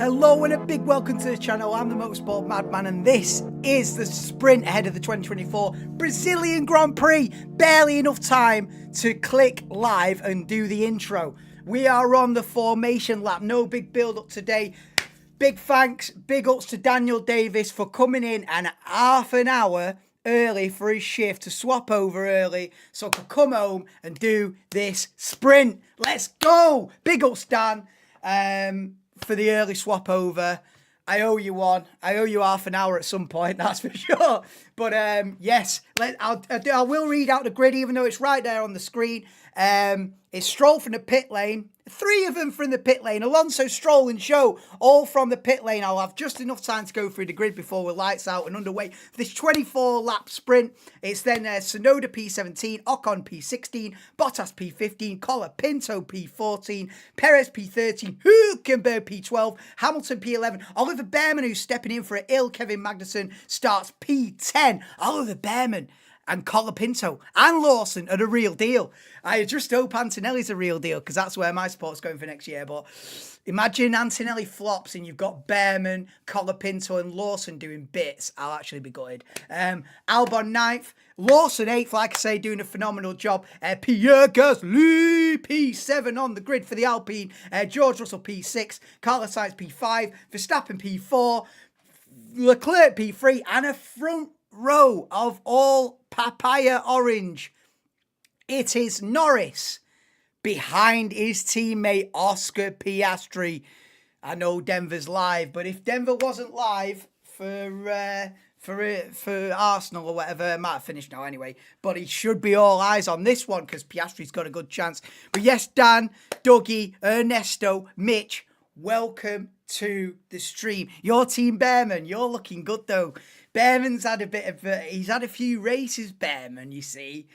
Hello and a big welcome to the channel. I'm the Motorsport Madman and this is the sprint ahead of the 2024 Brazilian Grand Prix. Barely enough time to click live and do the intro. We are on the formation lap. No big build up today. Big thanks, big ups to Daniel Davis for coming in and half an hour early for his shift to swap over early so I could come home and do this sprint. Let's go. Big ups, Dan. For the early swap over. I owe you one. I owe you half an hour at some point, that's for sure. But yes, I will read out the grid, even though it's right there on the screen. It's Stroll from the pit lane. 3 of them from the pit lane. Alonso, Stroll and Zhou, all from the pit lane. I'll have just enough time to go through the grid before we're lights out and underway for this 24-lap sprint. It's then Tsunoda P17, Ocon P16, Bottas P15, Pinto P14, Perez P13, Hülkenberg P12, Hamilton P11, Oliver Behrman, who's stepping in for an ill Kevin Magnussen, starts P10. Oliver Behrman and Pinto and Lawson are the real deal. I just hope Antonelli's a real deal because that's where my support's going for next year. But imagine Antonelli flops and you've got Behrman, Pinto and Lawson doing bits. I'll actually be gutted. Albon 9th. Lawson 8th, like I say, doing a phenomenal job. Pierre Gasly P7 on the grid for the Alpine. George Russell P6. Carlos Sainz P5. Verstappen P4. Leclerc P3. And a front row of all papaya orange. It is Norris behind his teammate Oscar Piastri. I know Denver's live, but if Denver wasn't live for Arsenal or whatever, it might have finished now anyway. But he should be all eyes on this one because Piastri's got a good chance. But yes, Dan, Dougie, Ernesto, Mitch, welcome to the stream. Your team Behrman, you're looking good though. Behrman's had he's had a few races, Behrman, you see.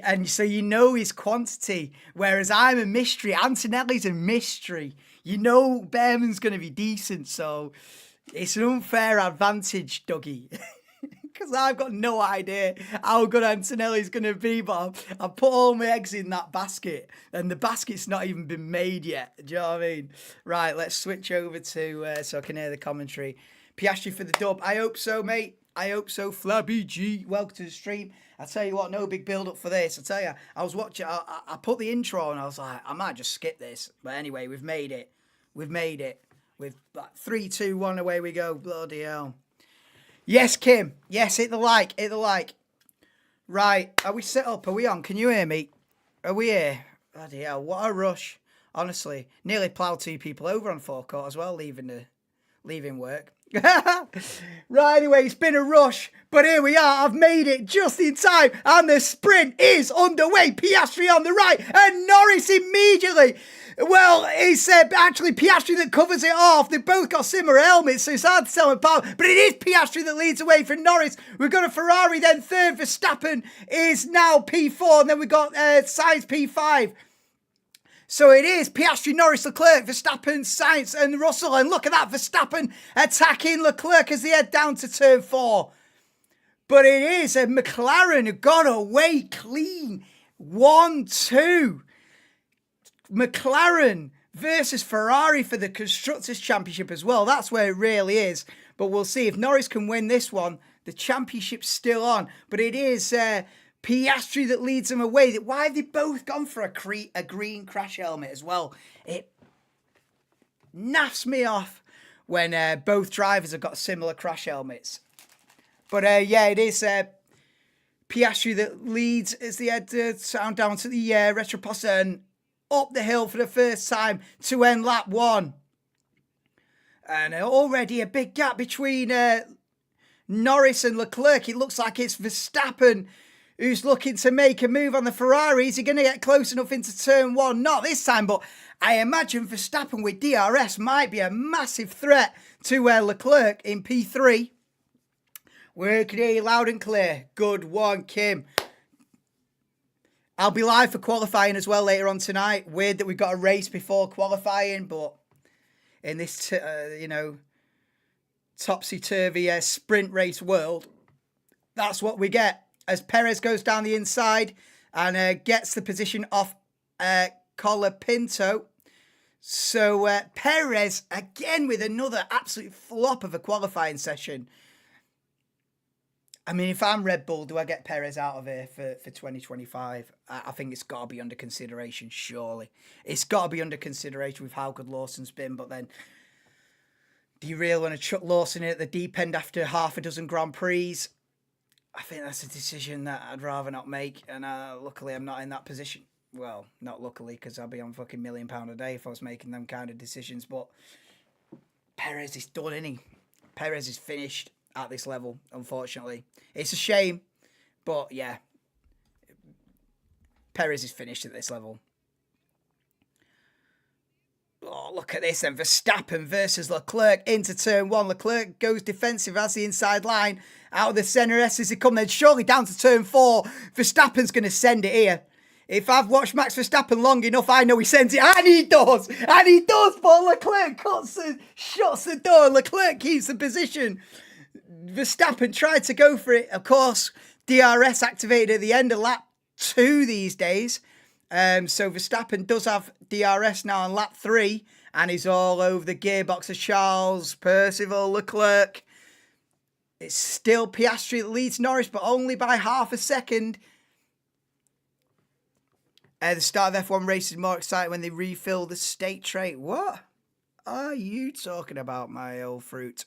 And so you know his quantity, whereas I'm a mystery. Antonelli's a mystery. You know Behrman's going to be decent, so it's an unfair advantage, Dougie. Because I've got no idea how good Antonelli's going to be, but I put all my eggs in that basket, and the basket's not even been made yet. Do you know what I mean? Right, let's switch over to so I can hear the commentary. Piastri for the dub. I hope so, mate. I hope so. Flabby G, welcome to the stream. I tell you what, no big build up for this. I tell you, I was watching, I put the intro and I was like, I might just skip this. But anyway, we've made it. We've made it. With 3, 2, 1, away we go. Bloody hell. Yes, Kim. Yes, hit the like. Hit the like. Right. Are we set up? Are we on? Can you hear me? Are we here? Bloody hell. What a rush. Honestly. Nearly ploughed 2 people over on forecourt as well, leaving work. Right, anyway, it's been a rush, but here we are. I've made it just in time, and the sprint is underway. Piastri on the right, and Norris immediately. Well, it's actually Piastri that covers it off. They've both got similar helmets, so it's hard to tell them apart. But it is Piastri that leads away from Norris. We've got a Ferrari then third. Verstappen is now P4, and then we've got Sainz P5. So it is Piastri, Norris, Leclerc, Verstappen, Sainz and Russell. And look at that, Verstappen attacking Leclerc as they head down to turn 4. But it is a McLaren who got away clean. 1-2. McLaren versus Ferrari for the Constructors' Championship as well. That's where it really is. But we'll see if Norris can win this one. The championship's still on. But it is Piastri that leads them away. Why have they both gone for a green crash helmet as well? It naffs me off when both drivers have got similar crash helmets. But yeah, it is Piastri that leads as they head down to the Retroposta and up the hill for the first time to end lap 1. And already a big gap between Norris and Leclerc. It looks like it's Verstappen who's looking to make a move on the Ferrari. Is he going to get close enough into turn 1? Not this time, but I imagine Verstappen with DRS might be a massive threat to Leclerc in P3. We can hear you loud and clear. Good one, Kim. I'll be live for qualifying as well later on tonight. Weird that we've got a race before qualifying, but in this, topsy-turvy sprint race world, that's what we get. As Perez goes down the inside and gets the position off Pinto. So Perez again with another absolute flop of a qualifying session. I mean, if I'm Red Bull, do I get Perez out of here for 2025? I think it's got to be under consideration, surely. It's got to be under consideration with how good Lawson's been, but then do you really want to chuck Lawson in at the deep end after half a dozen Grand Prix? I think that's a decision that I'd rather not make, and luckily I'm not in that position. Well, not luckily, because I'd be on fucking £1 million a day if I was making them kind of decisions, but Perez is done, isn't he? Perez is finished at this level, unfortunately. It's a shame, but yeah, Perez is finished at this level. Oh, look at this then. Verstappen versus Leclerc into turn one. Leclerc goes defensive as the inside line. Out of the centre S as he come then surely down to turn four. Verstappen's going to send it here. If I've watched Max Verstappen long enough, I know he sends it. And he does. And he does. But Leclerc shuts the door. Leclerc keeps the position. Verstappen tried to go for it. Of course, DRS activated at the end of lap 2 these days. So Verstappen does have DRS now on lap 3. And he's all over the gearbox of Charles, Percival, Leclerc. It's still Piastri that leads Norris, but only by half a second. The start of F1 race is more exciting when they refill the state tray. What are you talking about, my old fruit?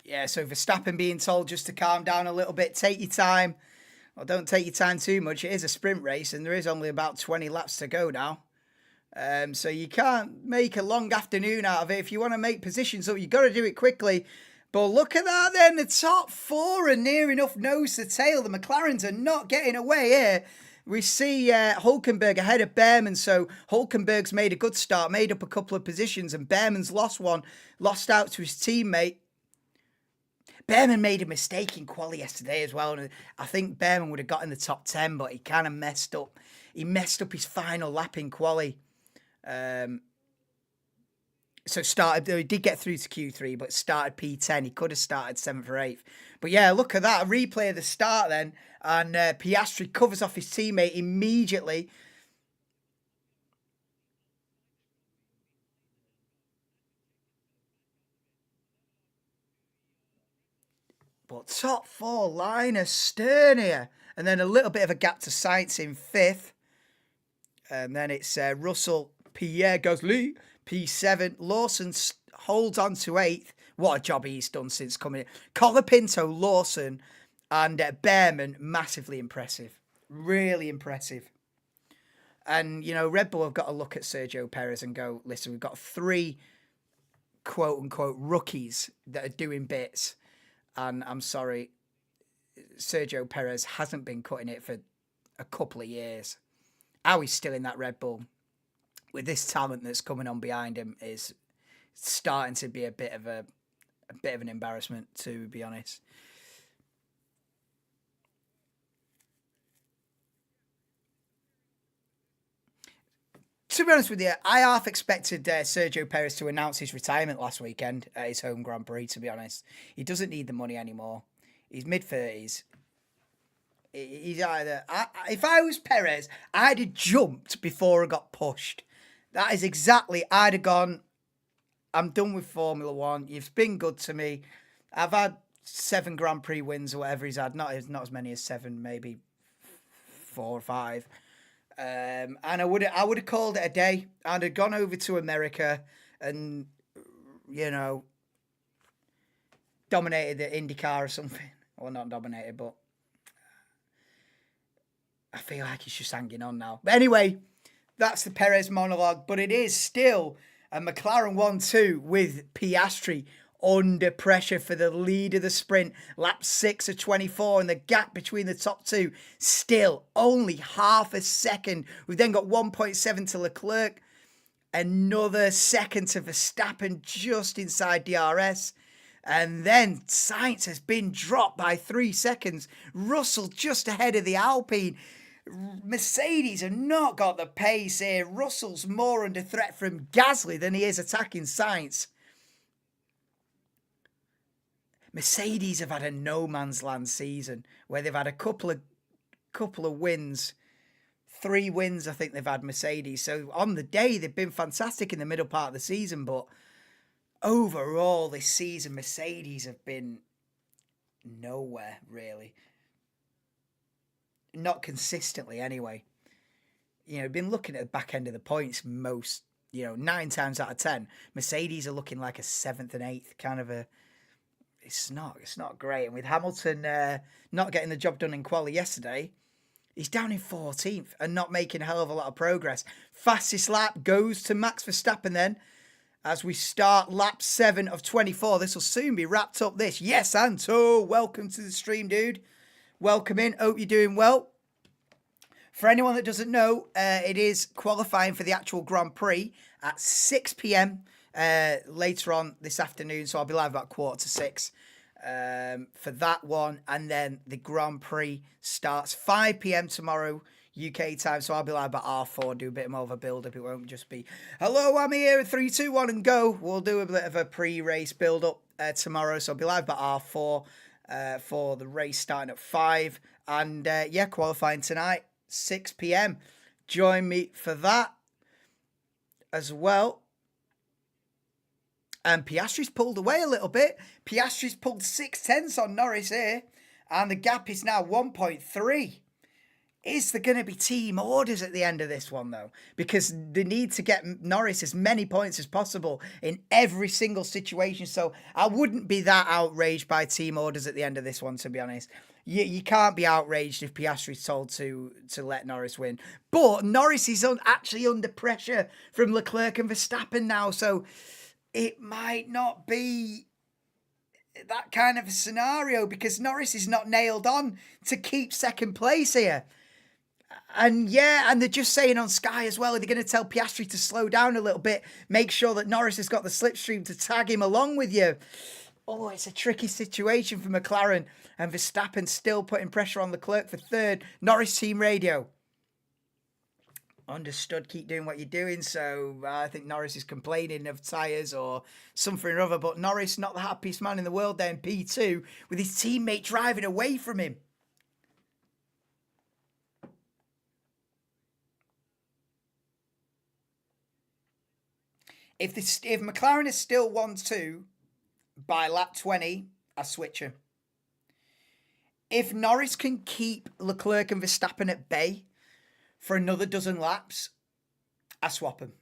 Yeah, so Verstappen being told just to calm down a little bit, take your time. Well, don't take your time too much. It is a sprint race, and there is only about 20 laps to go now. So you can't make a long afternoon out of it. If you want to make positions up, you've got to do it quickly. But look at that then. The top 4 are near enough nose to tail. The McLarens are not getting away here. We see Hulkenberg ahead of Behrman. So Hulkenberg's made a good start, made up a couple of positions, and Behrman's lost one, lost out to his teammate. Behrman made a mistake in quali yesterday as well. And I think Behrman would have got in the top 10, but he kind of messed up. He messed up his final lap in quali. So he did get through to Q3, but started P10. He could have started 7th or 8th. But yeah, look at that. A replay of the start then. And Piastri covers off his teammate immediately. But top 4 liner stern here. And then a little bit of a gap to Sainz in 5th. And then it's Russell, Pierre Gasly, P7. Lawson holds on to 8th. What a job he's done since coming in. Colapinto, Lawson, and Behrman, massively impressive. Really impressive. And, you know, Red Bull have got to look at Sergio Perez and go, listen, we've got 3 quote-unquote rookies that are doing bits. And I'm sorry, Sergio Perez hasn't been cutting it for a couple of years. How he's still in that Red Bull with this talent that's coming on behind him is starting to be a bit of an embarrassment, to be honest. To be honest with you, I half expected Sergio Perez to announce his retirement last weekend at his home Grand Prix, to be honest. He doesn't need the money anymore. He's mid-30s. He's either... if I was Perez, I'd have jumped before I got pushed. That is exactly... I'd have gone, I'm done with Formula One. You've been good to me. I've had 7 Grand Prix wins or whatever he's had. Not as many as 7, maybe 4 or 5. And I would have called it a day. I'd have gone over to America and, you know, dominated the IndyCar or something. Well, not dominated, but I feel like he's just hanging on now. But anyway, that's the Perez monologue. But it is still a McLaren 1-2 with Piastri under pressure for the lead of the sprint. Lap 6 of 24, and the gap between the top 2 still only half a second. We've then got 1.7 to Leclerc, another second to Verstappen just inside DRS. And then Sainz has been dropped by 3 seconds. Russell just ahead of the Alpine. Mercedes have not got the pace here. Russell's more under threat from Gasly than he is attacking Sainz. Mercedes have had a no man's land season where they've had a couple of wins 3 wins, I think they've had, Mercedes. So on the day, they've been fantastic in the middle part of the season. But overall, this season, Mercedes have been nowhere, really. Not consistently, anyway. Been looking at the back end of the points most, 9 times out of 10. Mercedes are looking like a 7th and 8th kind of a... It's not great. And with Hamilton not getting the job done in quali yesterday, he's down in 14th and not making a hell of a lot of progress. Fastest lap goes to Max Verstappen then, as we start lap 7 of 24. This will soon be wrapped up this. Yes, Anto, welcome to the stream, dude. Welcome in. Hope you're doing well. For anyone that doesn't know, it is qualifying for the actual Grand Prix at 6 p.m. Later on this afternoon. So I'll be live about 5:45 for that one. And then the Grand Prix starts 5 p.m. tomorrow, UK time. So I'll be live about R4, do a bit more of a build-up. It won't just be, hello, I'm here, 3, 2, 1, and go. We'll do a bit of a pre-race build-up tomorrow. So I'll be live about R4 for the race starting at 5. And qualifying tonight, 6 p.m. Join me for that as well. And Piastri's pulled away a little bit. Piastri's pulled 6/10 on Norris here. And the gap is now 1.3. Is there going to be team orders at the end of this one, though? Because they need to get Norris as many points as possible in every single situation. So I wouldn't be that outraged by team orders at the end of this one, to be honest. You can't be outraged if Piastri's told to let Norris win. But Norris is actually under pressure from Leclerc and Verstappen now. So it might not be that kind of a scenario because Norris is not nailed on to keep second place here. And they're just saying on Sky as well, they're going to tell Piastri to slow down a little bit, make sure that Norris has got the slipstream to tag him along with you. Oh, it's a tricky situation for McLaren, and Verstappen still putting pressure on Leclerc for third. Norris team radio. Understood, keep doing what you're doing. So I think Norris is complaining of tyres or something or other, but Norris not the happiest man in the world there in P2 with his teammate driving away from him. If McLaren is still 1-2 by lap 20, I switch him. If Norris can keep Leclerc and Verstappen at bay for another dozen laps, I swap him.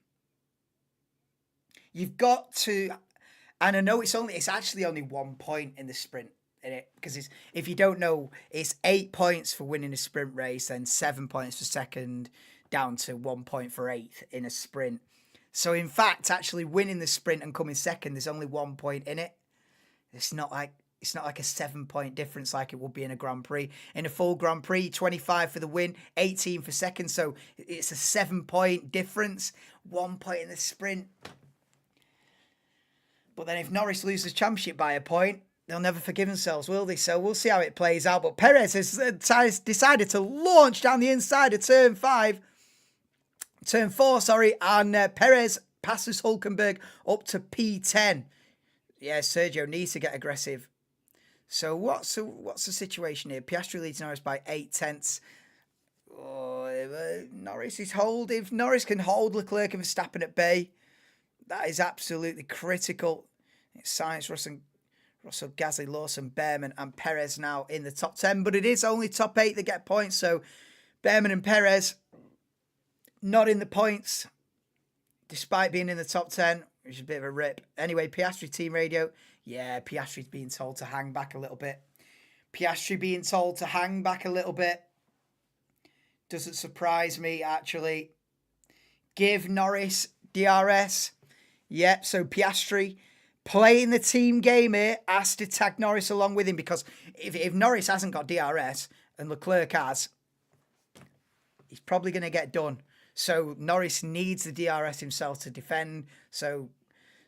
You've got to, and I know it's actually only 1 point in the sprint in it, because if you don't know, it's 8 points for winning a sprint race, then 7 points for second, down to 1 point for eighth in a sprint. So in fact, actually winning the sprint and coming second, there's only 1 point in it. It's not like a 7 point difference like it would be in a Grand Prix. In a full Grand Prix, 25 for the win, 18 for second. So it's a 7 point difference, 1 point in the sprint. But then if Norris loses the championship by a point, they'll never forgive themselves, will they? So we'll see how it plays out. But Perez has decided to launch down the inside of turn 4, and Perez passes Hulkenberg up to P10. Yeah, Sergio needs to get aggressive. So what's the situation here? Piastri leads Norris by 8/10. Norris is hold. If Norris can hold Leclerc and Verstappen at bay, that is absolutely critical. It's Sainz, Russell, Gasly, Lawson, Behrman, and Perez now in the top 10. But it is only top 8 that get points. So Behrman and Perez not in the points, despite being in the top 10, which is a bit of a rip. Anyway, Piastri team radio. Yeah, Piastri's being told to hang back a little bit. Doesn't surprise me, actually. Give Norris DRS. Yep, so Piastri playing the team game here, has to tag Norris along with him, because if Norris hasn't got DRS and Leclerc has, he's probably going to get done. So Norris needs the DRS himself to defend. So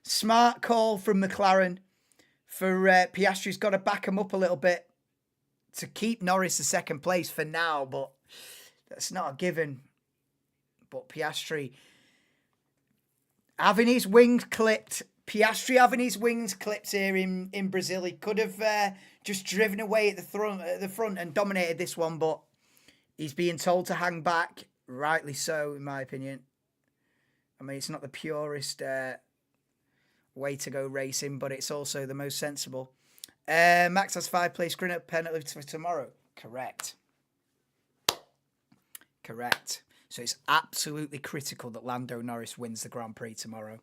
smart call from McLaren for Piastri's got to back him up a little bit to keep Norris the second place for now, but that's not a given. But Piastri having his wings clipped. Piastri having his wings clipped here in Brazil. He could have just driven away at the front and dominated this one, but he's being told to hang back. rightly so, in my opinion. I mean, it's not the purest way to go racing, but it's also the most sensible. Max has 5 place sprint penalty for tomorrow. Correct. So it's absolutely critical that Lando Norris wins the Grand Prix tomorrow.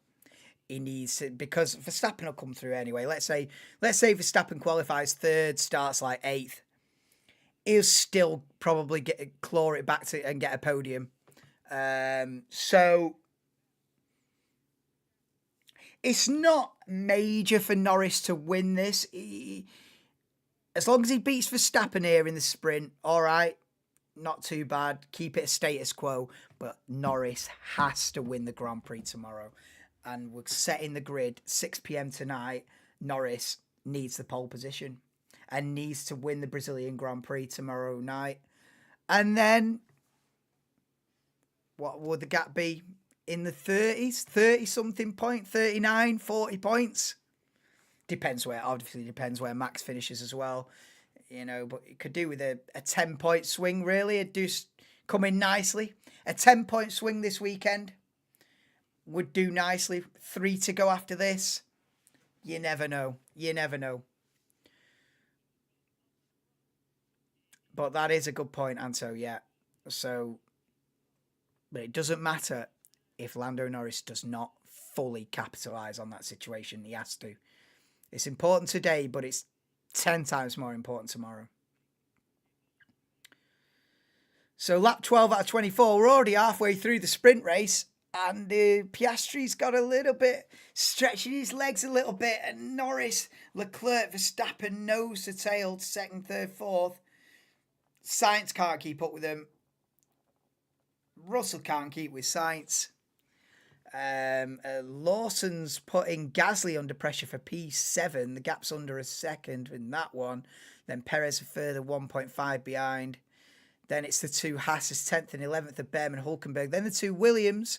He needs to, because Verstappen will come through anyway. Let's say Verstappen qualifies 3rd, starts like 8th. He'll still probably claw it back to and get a podium. So it's not major for Norris to win this. As long as he beats Verstappen here in the sprint, all right, not too bad. Keep it a status quo. But Norris has to win the Grand Prix tomorrow. And we're setting the grid 6 p.m. tonight. Norris needs the pole position and needs to win the Brazilian Grand Prix tomorrow night. And then, what would the gap be? In the 30s? 30-something point? 39, 40 points? Obviously depends where Max finishes as well. You know, but it could do with a 10-point swing, really. It'd just come in nicely. A 10-point swing this weekend would do nicely. 3 to go after this. You never know. But that is a good point, Anto, yeah. So, but it doesn't matter if Lando Norris does not fully capitalise on that situation. He has to. It's important today, but it's 10 times more important tomorrow. So lap 12 out of 24. We're already halfway through the sprint race. And Piastri's got a little bit, stretching his legs a little bit. And Norris, Leclerc, Verstappen, nose to tail, 2nd, 3rd, 4th. Sainz can't keep up with them. Russell can't keep with Sainz. Lawson's putting Gasly under pressure for P7. The gap's under a second in that one. Then Perez a further 1.5 behind. Then it's the 2 Haas's 10th and 11th of Behrman, Hulkenberg. Then the 2 Williams,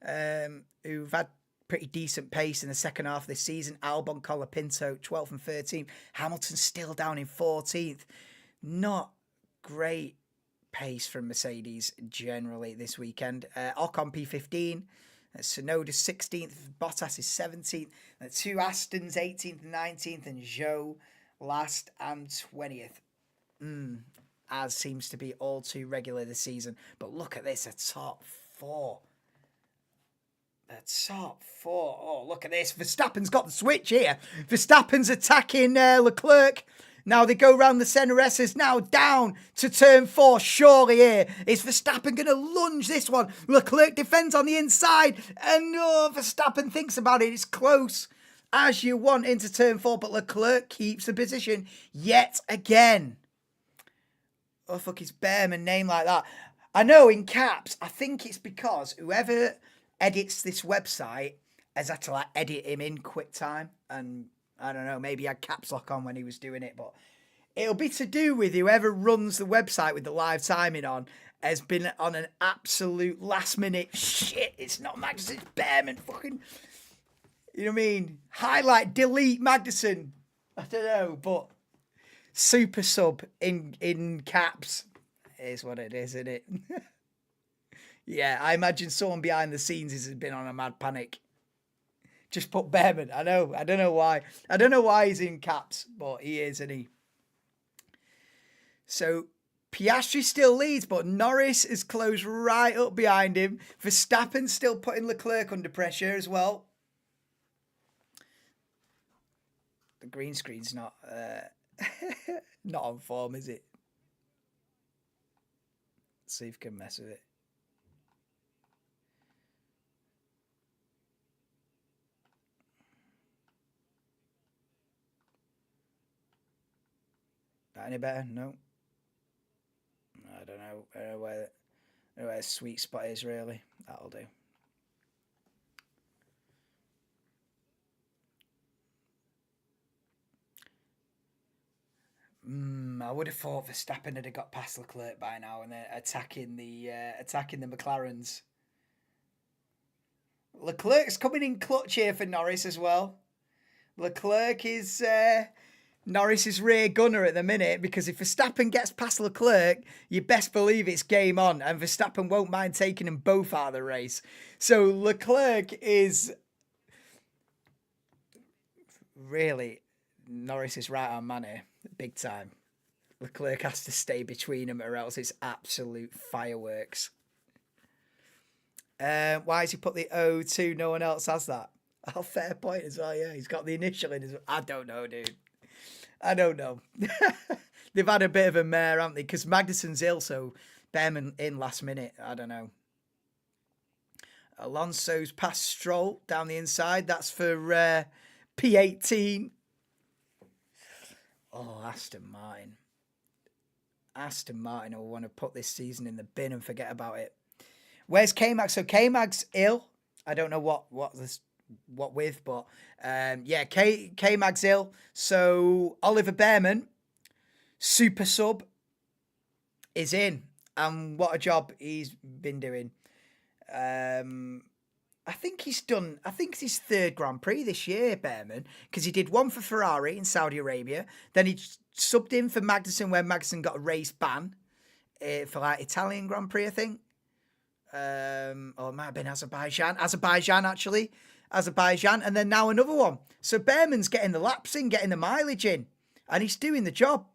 who've had pretty decent pace in the second half of this season. Albon, Colapinto, 12th and 13th. Hamilton still down in 14th. Not great pace from Mercedes generally this weekend. Ocon P15. Tsunoda 16th, Bottas is 17th, the 2 Astons 18th and 19th, and Zhou last and 20th. As seems to be all too regular this season. But look at this, a top 4. The top 4. Oh, look at this. Verstappen's got the switch here. Verstappen's attacking Leclerc. Now they go round the CNRS, is now down to turn 4. Surely here is Verstappen going to lunge this one. Leclerc defends on the inside. And Verstappen thinks about it. It's close as you want into turn 4. But Leclerc keeps the position yet again. Oh, fuck, it's Behrman name like that. I know in caps. I think it's because whoever edits this website has had to like edit him in quick time. And I don't know, maybe he had caps lock on when he was doing it, but it'll be to do with whoever runs the website with the live timing on has been on an absolute last minute shit. It's not Magnussen, it's Behrman. Fucking, you know what I mean? Highlight, delete Magnussen. I don't know, but super sub in caps is what it is, isn't it? Yeah, I imagine someone behind the scenes has been on a mad panic. Just put Behrman. I know. I don't know why. I don't know why he's in caps, but he is, isn't he? So Piastri still leads, but Norris is closed right up behind him. Verstappen's still putting Leclerc under pressure as well. The green screen's not not on form, is it? Let's see if we can mess with it. Any better? No. I don't know where the sweet spot is really. That'll do. I would have thought Verstappen had got past Leclerc by now and they're attacking the McLarens. Leclerc's coming in clutch here for Norris as well. Leclerc is Norris's rear gunner at the minute, because if Verstappen gets past Leclerc, you best believe it's game on, and Verstappen won't mind taking them both out of the race. So Leclerc is really Norris's right-hand man here, big time. Leclerc has to stay between them or else it's absolute fireworks. Why has he put the O2? No one else has that. Oh, fair point as well, yeah. He's got the initial in as well. I don't know, dude. I don't know. They've had a bit of a mare, haven't they? Because Magnussen's ill, so Behrman in last minute. I don't know. Alonso's past Stroll down the inside. That's for P18. Oh, Aston Martin. Aston Martin will want to put this season in the bin and forget about it. Where's K-Mag? So K-Mag's ill. I don't know what with, but yeah, K-Mag's ill. So Oliver Behrman, super sub, is in. And what a job he's been doing. I think he's it's his third Grand Prix this year, Behrman, because he did one for Ferrari in Saudi Arabia. Then he subbed in for Magnussen when Magnussen got a race ban for like Italian Grand Prix, I think. Or it might have been Azerbaijan, actually. Azerbaijan, and then now another one. So Behrman's getting the laps in, getting the mileage in, and he's doing the job.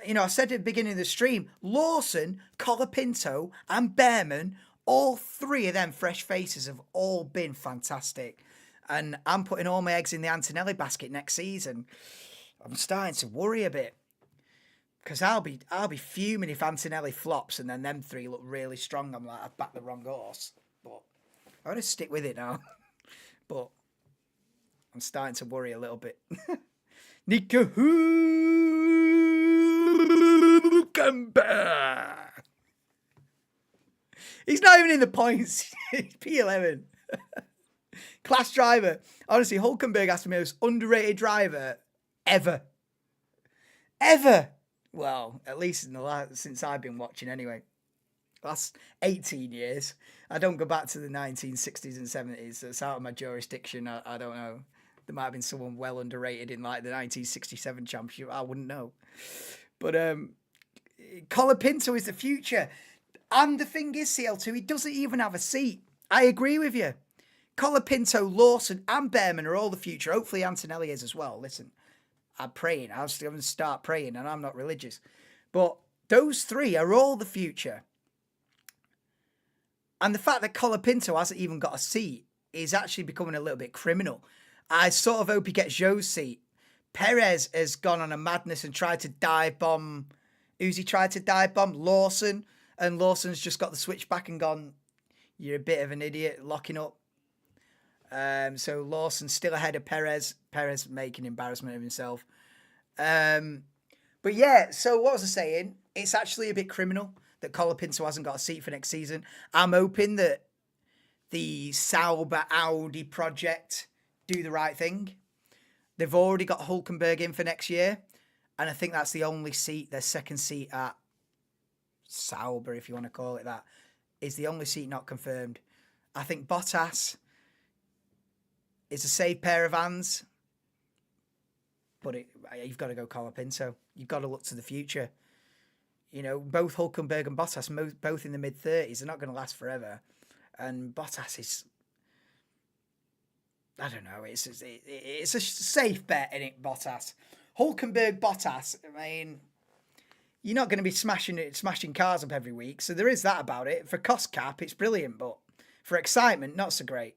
You know, I said at the beginning of the stream, Lawson, Colapinto, and Behrman, all three of them fresh faces have all been fantastic. And I'm putting all my eggs in the Antonelli basket next season. I'm starting to worry a bit. Because I'll be fuming if Antonelli flops and then them three look really strong. I'm like, I've backed the wrong horse. But I'm going to stick with it now. But I'm starting to worry a little bit. Nico Hülkenberg. He's not even in the points. He's P11. Class driver. Honestly, Hülkenberg has to be the most underrated driver ever. Ever. Well, at least since I've been watching anyway. Last 18 years. I don't go back to the 1960s and 70s. It's out of my jurisdiction. I don't know. There might have been someone well underrated in like the 1967 championship. I wouldn't know. But Colapinto is the future. And the thing is, CL2, he doesn't even have a seat. I agree with you. Colapinto, Lawson and Behrman are all the future. Hopefully Antonelli is as well. Listen. I'm praying. I'm still going to start praying, and I'm not religious. But those three are all the future. And the fact that Colapinto hasn't even got a seat is actually becoming a little bit criminal. I sort of hope he gets Joe's seat. Perez has gone on a madness and tried to dive bomb. Who's he tried to dive bomb? Lawson. And Lawson's just got the switch back and gone, you're a bit of an idiot, locking up. So Lawson's still ahead of Perez. Perez making embarrassment of himself. But yeah, so what was I saying? It's actually a bit criminal that Colapinto hasn't got a seat for next season. I'm hoping that the Sauber Audi project do the right thing. They've already got Hülkenberg in for next year. And I think that's the only seat, their second seat at Sauber, if you want to call it that, is the only seat not confirmed. I think Bottas is a safe pair of hands, but you've got to go Colapinto. You've got to look to the future. You know, both Hülkenberg and Bottas, both in the mid-30s, they're not going to last forever. And Bottas is, I don't know, it's a safe bet, isn't it, Bottas? Hülkenberg, Bottas, I mean, you're not going to be smashing cars up every week, so there is that about it. For cost cap, it's brilliant, but for excitement, not so great.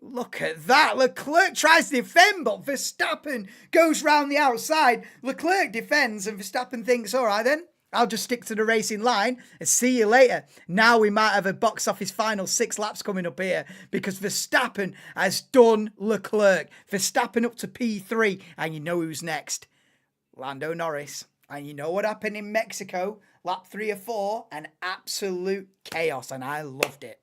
Look at that. Leclerc tries to defend, but Verstappen goes round the outside. Leclerc defends, and Verstappen thinks, all right then, I'll just stick to the racing line and see you later. Now we might have a box office final 6 laps coming up here because Verstappen has done Leclerc. Verstappen up to P3, and you know who's next. Lando Norris. And you know what happened in Mexico? Lap 3 or 4, an absolute chaos, and I loved it.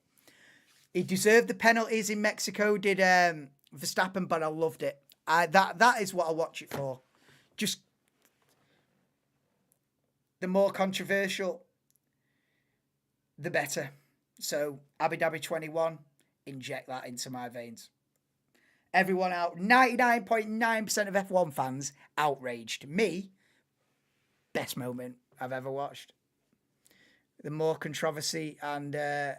He deserved the penalties in Mexico, did Verstappen, but I loved it. That is what I watch it for. Just the more controversial, the better. So Abu Dhabi 21, inject that into my veins. Everyone out, 99.9% of F1 fans outraged. Me, best moment I've ever watched. The more controversy and the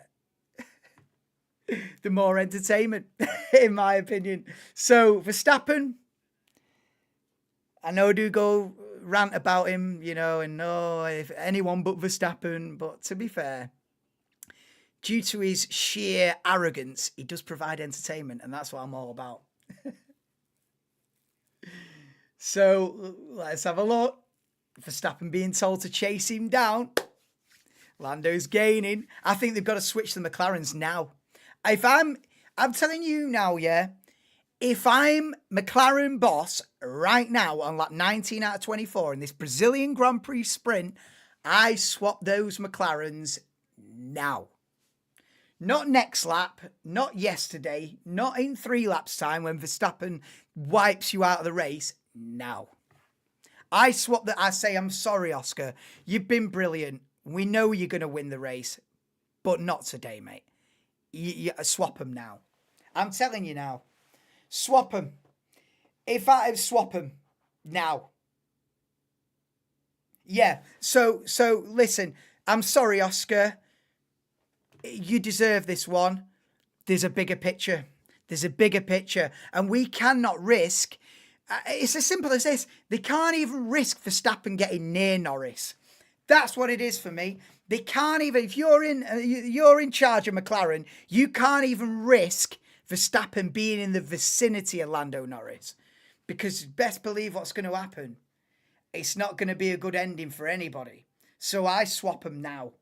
more entertainment, in my opinion. So, Verstappen, I know do go rant about him, you know, and no, if anyone but Verstappen, but to be fair, due to his sheer arrogance, he does provide entertainment, and that's what I'm all about. So let's have a look. Verstappen being told to chase him down. Lando's gaining. I think they've got to switch the McLarens now. If I'm telling you now, yeah, if I'm McLaren boss right now on lap 19 out of 24 in this Brazilian Grand Prix sprint, I swap those McLarens now. Not next lap, not yesterday, not in 3 laps time when Verstappen wipes you out of the race. Now. I swap that. I say, I'm sorry, Oscar. You've been brilliant. We know you're going to win the race, but not today, mate. You swap them now. I'm telling you now. Swap them. If I swap them now. Yeah. So listen. I'm sorry, Oscar. You deserve this one. There's a bigger picture. There's a bigger picture, and we cannot risk. It's as simple as this. They can't even risk Verstappen getting near Norris. That's what it is for me. They can't even. If you're in charge of McLaren, you can't even risk Verstappen being in the vicinity of Lando Norris, because best believe what's going to happen. It's not going to be a good ending for anybody. So I swap them now.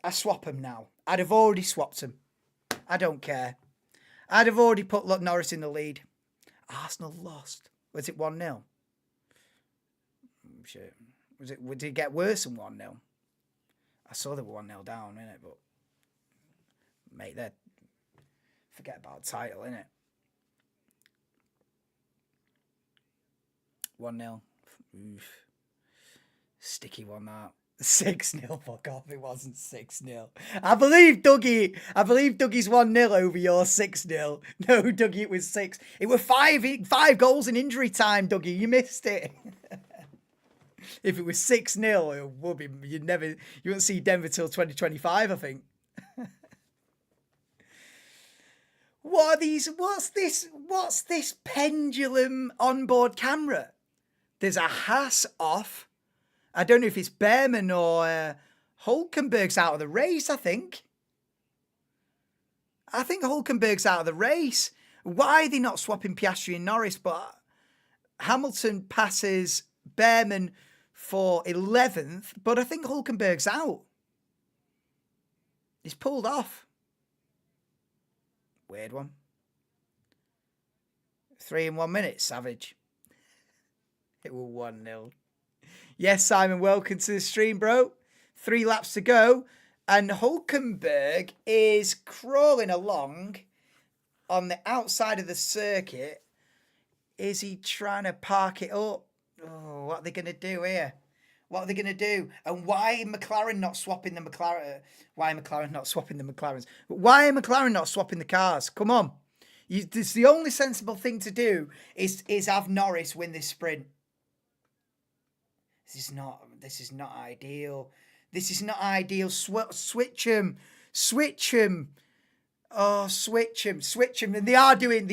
I swap them now. I'd have already swapped them. I don't care. I'd have already put Norris in the lead. Arsenal lost. Was it 1-0? Shit. Did it get worse than 1-0? I saw they were 1-0 down, innit? But mate, forget about the title, innit? 1-0. Oof. Sticky one that. 6-0, fuck off, it wasn't 6-0. I believe Dougie's 1-0 over your 6-0. No, Dougie, it was 6. It were 5 goals in injury time, Dougie. You missed it. If it was 6-0, it would be, you wouldn't see Denver till 2025, I think. What are these? What's this pendulum onboard camera? There's a Haas off. I don't know if it's Behrman or Hulkenberg's out of the race, I think. I think Hulkenberg's out of the race. Why are they not swapping Piastri and Norris? But Hamilton passes Behrman for 11th, but I think Hulkenberg's out. He's pulled off. Weird one. 3 in 1 minute, savage. It was 1-0. Yes, Simon, welcome to the stream, bro. 3 laps to go. And Hulkenberg is crawling along on the outside of the circuit. Is he trying to park it up? Oh, what are they going to do here? What are they going to do? And why are McLaren not swapping the McLaren? Why are McLaren not swapping the McLarens? Why are McLaren not swapping the cars? Come on. It's the only sensible thing to do is have Norris win this sprint. This is not ideal. This is not ideal. Switch him. Oh, switch him. And they are doing.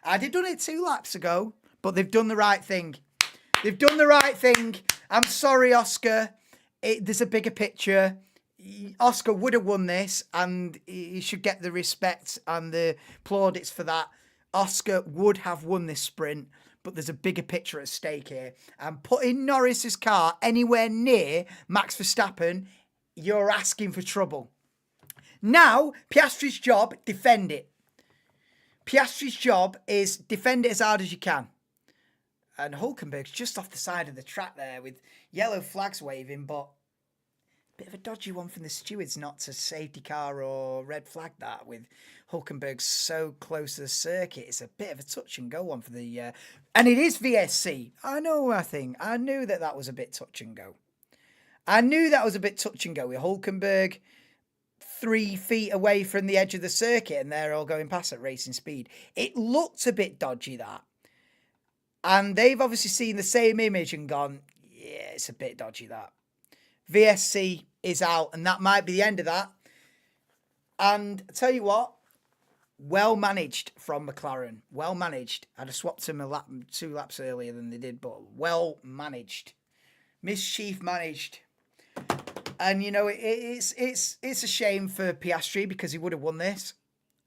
I'd have done it 2 laps ago, but they've done the right thing. I'm sorry, Oscar. There's a bigger picture. Oscar would have won this, and he should get the respect and the plaudits for that. Oscar would have won this sprint, but there's a bigger picture at stake here. And putting Norris's car anywhere near Max Verstappen, you're asking for trouble. Now, Piastri's job, defend it. Piastri's job is defend it as hard as you can. And Hulkenberg's just off the side of the track there with yellow flags waving, but a bit of a dodgy one from the stewards not to safety car or red flag that, with Hulkenberg so close to the circuit. It's a bit of a touch and go one for the... and it is VSC. I knew that was a bit touch and go. I knew that was a bit touch and go with Hulkenberg 3 feet away from the edge of the circuit and they're all going past at racing speed. It looked a bit dodgy, that. And they've obviously seen the same image and gone, yeah, it's a bit dodgy, that. VSC is out, and that might be the end of that. And I tell you what, well managed from McLaren. Well managed. I'd have swapped him 2 laps earlier than they did, but well managed. Mischief managed. And, you know, it's a shame for Piastri because he would have won this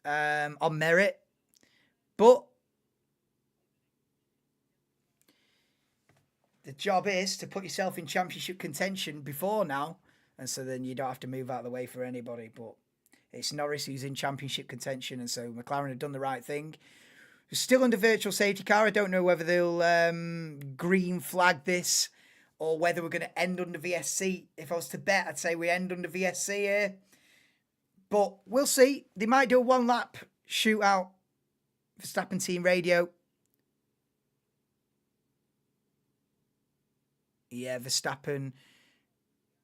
on merit. But the job is to put yourself in championship contention before now. And so then you don't have to move out of the way for anybody. But it's Norris who's in championship contention. And so McLaren have done the right thing. Still under virtual safety car. I don't know whether they'll green flag this or whether we're going to end under VSC. If I was to bet, I'd say we end under VSC here. But we'll see. They might do a 1-lap shootout. Verstappen team radio. Yeah, Verstappen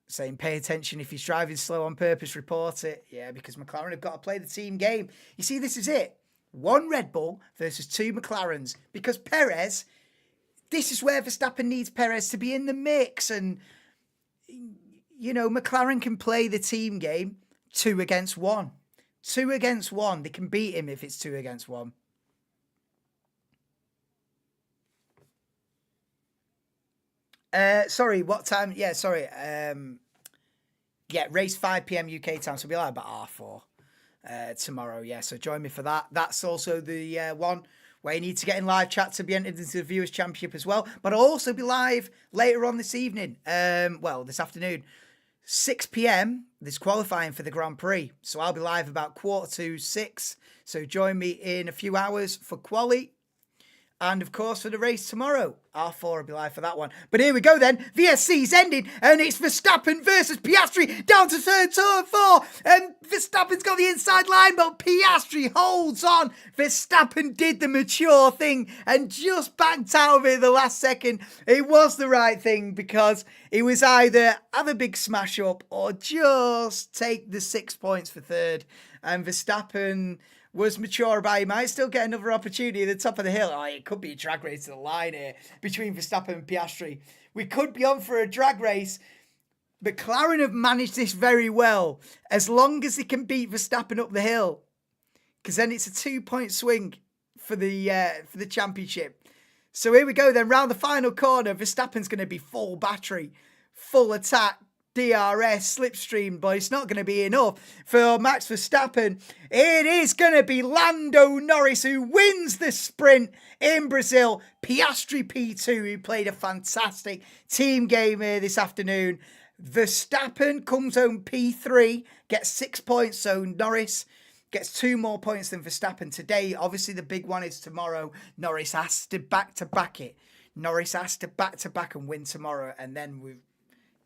saying, pay attention if he's driving slow on purpose, report it. Yeah, because McLaren have got to play the team game. You see, this is it. 1 Red Bull versus 2 McLarens. Because Perez, this is where Verstappen needs Perez to be in the mix. And, you know, McLaren can play the team game 2 against 1. 2 against 1. They can beat him if it's 2 against 1. Sorry, what time? Yeah, sorry. Yeah, race 5 p.m. UK time, so we'll be live about R4 tomorrow. Yeah, so join me for that. That's also the one where you need to get in live chat to be entered into the Viewers' Championship as well. But I'll also be live later on this evening. Well, this afternoon. 6 p.m, there's qualifying for the Grand Prix. So I'll be live about 5:45. So join me in a few hours for quali. And, of course, for the race tomorrow. R4 will be live for that one. But here we go then. VSC's ending. And it's Verstappen versus Piastri down to turn 4. And Verstappen's got the inside line. But Piastri holds on. Verstappen did the mature thing. And just backed out of it the last second. It was the right thing. Because it was either have a big smash up. Or just take the 6 points for third. And Verstappen was mature about he might still get another opportunity at the top of the hill. Oh, it could be a drag race to the line here between Verstappen and Piastri. We could be on for a drag race. McLaren have managed this very well as long as they can beat Verstappen up the hill, because then it's a 2-point swing for the championship. So here we go then, round the final corner. Verstappen's going to be full battery, full attack, DRS, slipstream, but it's not going to be enough for Max Verstappen. It is going to be Lando Norris who wins the sprint in Brazil. Piastri P2, who played a fantastic team game here this afternoon. Verstappen comes home P3, gets 6 points, so Norris gets 2 more points than Verstappen today. Obviously, the big one is tomorrow. Norris has to back-to-back it. Norris has to back-to-back and win tomorrow, and then we've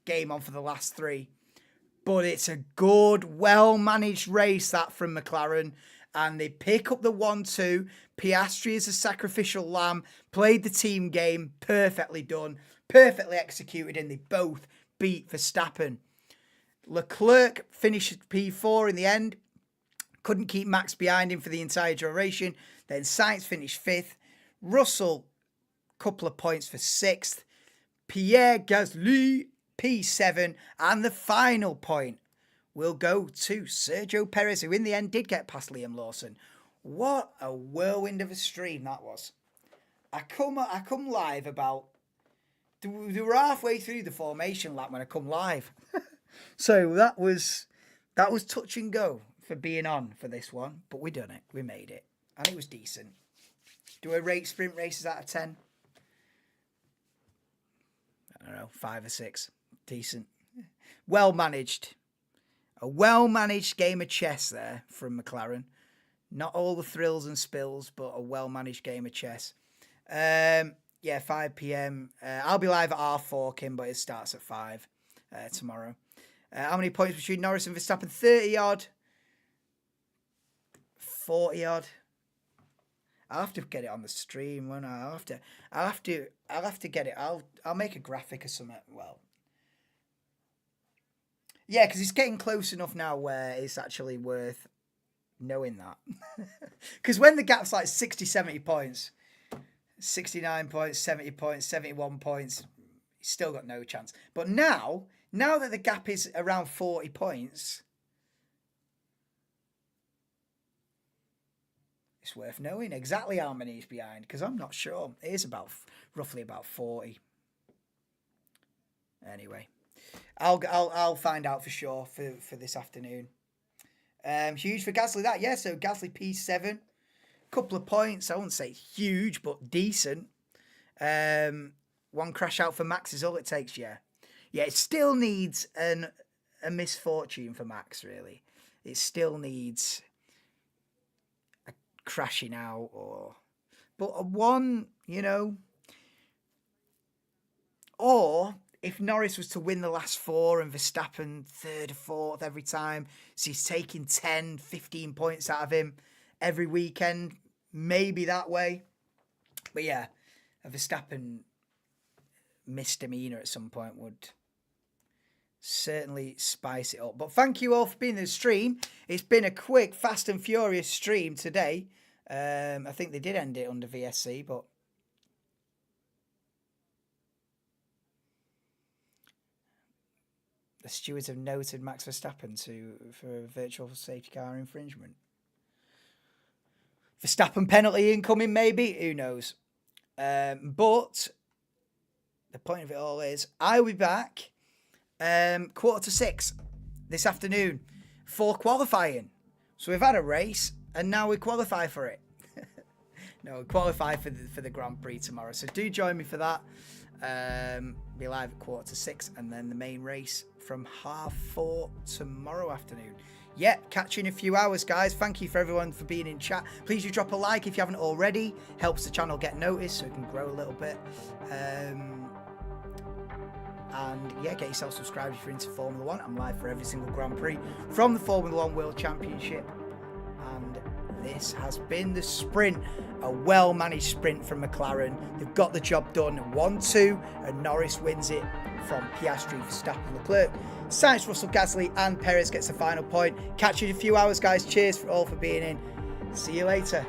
game on for the last 3. But it's a good, well-managed race, that from McLaren. And they pick up the 1-2. Piastri is a sacrificial lamb. Played the team game. Perfectly done. Perfectly executed. And they both beat Verstappen. Leclerc finished P4 in the end. Couldn't keep Max behind him for the entire duration. Then Sainz finished 5th. Russell, couple of points for 6th. Pierre Gasly, P7, and the final point will go to Sergio Perez, who in the end did get past Liam Lawson. What a whirlwind of a stream that was. I come live about, they were halfway through the formation lap when I come live. So that was touch and go for being on for this one, but we done it. We made it, and it was decent. Do I rate sprint races out of 10? I don't know, 5 or 6. Decent. Well managed. A well-managed game of chess there from McLaren. Not all the thrills and spills, but a well-managed game of chess. Yeah, 5 p.m. I'll be live at R4, Kim, but it starts at 5 tomorrow. How many points between Norris and Verstappen? 30-odd. 40-odd. I'll have to get it on the stream, won't I? I'll have to get it. I'll make a graphic or something. Well, Yeah, because it's getting close enough now where it's actually worth knowing that. Because when the gap's like 60, 70 points, 69 points, 70 points, 71 points, he's still got no chance. But now that the gap is around 40 points, it's worth knowing exactly how many he's behind, because I'm not sure. It is roughly about 40. Anyway, I'll find out for sure for this afternoon. Huge for Gasly that, yeah. So Gasly P7, couple of points. I wouldn't say huge, but decent. One crash out for Max is all it takes. Yeah. It still needs a misfortune for Max. Really, it still needs a crashing out but a one, or if Norris was to win the last four and Verstappen third or fourth every time, so he's taking 10, 15 points out of him every weekend, maybe that way. But yeah, a Verstappen misdemeanor at some point would certainly spice it up. But thank you all for being in the stream. It's been a quick, fast and furious stream today. I think they did end it under VSC, but the stewards have noted Max Verstappen for a virtual safety car infringement. Verstappen penalty incoming, maybe? Who knows? But the point of it all is I'll be back 5:45 this afternoon for qualifying. So we've had a race and now we qualify for it. No, we qualify for the Grand Prix tomorrow. So do join me for that. Be live at 5:45 and then the main race from 4:30 tomorrow afternoon. Yeah, catch you in a few hours, guys. Thank you for everyone for being in chat. Please do drop a like if you haven't already. Helps the channel get noticed so it can grow a little bit. And yeah, get yourself subscribed if you're into Formula One. I'm live for every single Grand Prix from the Formula One World Championship. And this has been the sprint, a well-managed sprint from McLaren. They've got the job done 1-2, and Norris wins it from Piastri, Verstappen, Leclerc. Sainz, Russell, Gasly, and Perez gets the final point. Catch you in a few hours, guys. Cheers for all for being in. See you later.